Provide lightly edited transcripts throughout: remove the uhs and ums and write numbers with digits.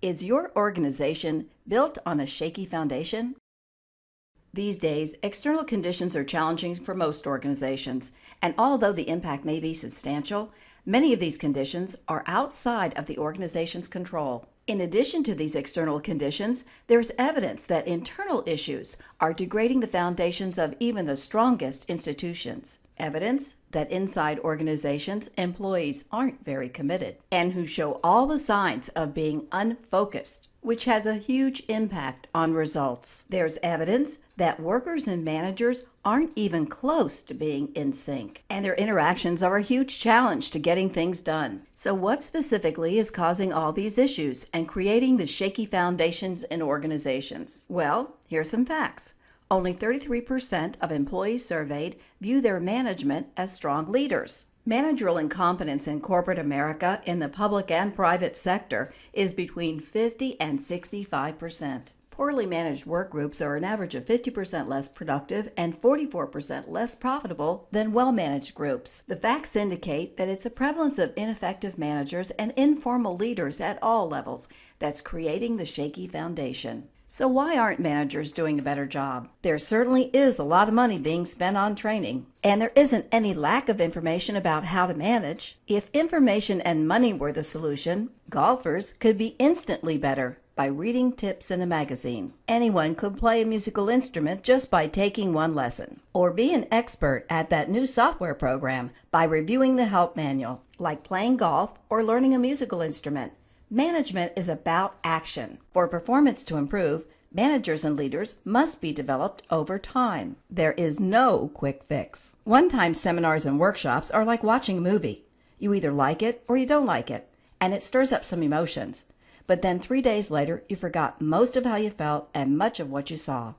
Is your organization built on a shaky foundation? These days, external conditions are challenging for most organizations, and although the impact may be substantial, many of these conditions are outside of the organization's control. In addition to these external conditions, there's evidence that internal issues are degrading the foundations of even the strongest institutions. Evidence that inside organizations, employees aren't very committed and who show all the signs of being unfocused, which has a huge impact on results. There's evidence that workers and managers aren't even close to being in sync, and their interactions are a huge challenge to getting things done. So what specifically is causing all these issues and creating the shaky foundations in organizations? Well, here's some facts. Only 33% of employees surveyed view their management as strong leaders. Managerial incompetence in corporate America in the public and private sector is between 50 and 65%. Poorly managed work groups are an average of 50% less productive and 44% less profitable than well-managed groups. The facts indicate that it's a prevalence of ineffective managers and informal leaders at all levels that's creating the shaky foundation. So why aren't managers doing a better job? There certainly is a lot of money being spent on training, and there isn't any lack of information about how to manage. If information and money were the solution, golfers could be instantly better by reading tips in a magazine. Anyone could play a musical instrument just by taking one lesson, or be an expert at that new software program by reviewing the help manual, like playing golf or learning a musical instrument. Management is about action. For performance to improve, managers and leaders must be developed over time. There is no quick fix. One-time seminars and workshops are like watching a movie. You either like it or you don't like it, and it stirs up some emotions. But then 3 days later, you forgot most of how you felt and much of what you saw.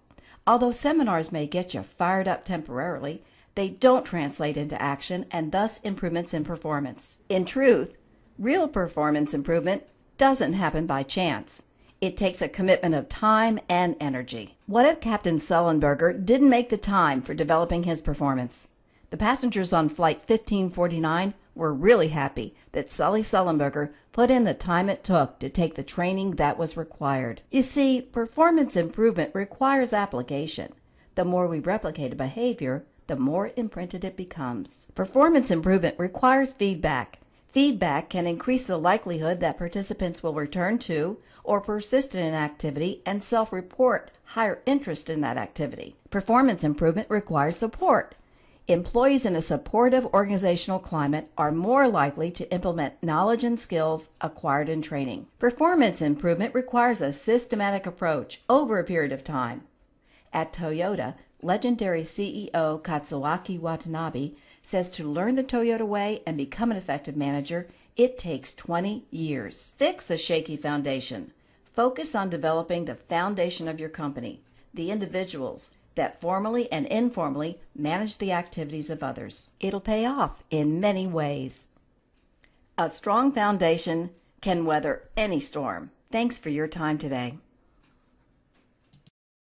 Although seminars may get you fired up temporarily, they don't translate into action and thus improvements in performance. In truth, real performance improvement doesn't happen by chance. It takes a commitment of time and energy. What if Captain Sullenberger didn't make the time for developing his performance? The passengers on Flight 1549 were really happy that Sully Sullenberger put in the time it took to take the training that was required. You see, performance improvement requires application. The more we replicate a behavior, the more imprinted it becomes. Performance improvement requires feedback. Feedback can increase the likelihood that participants will return to or persist in an activity and self-report higher interest in that activity. Performance improvement requires support. Employees in a supportive organizational climate are more likely to implement knowledge and skills acquired in training. Performance improvement requires a systematic approach over a period of time. At Toyota, legendary CEO Katsuaki Watanabe says to learn the Toyota way and become an effective manager, it takes 20 years. Fix the shaky foundation. Focus on developing the foundation of your company, the individuals that formally and informally manage the activities of others. It'll pay off in many ways. A strong foundation can weather any storm. Thanks for your time today.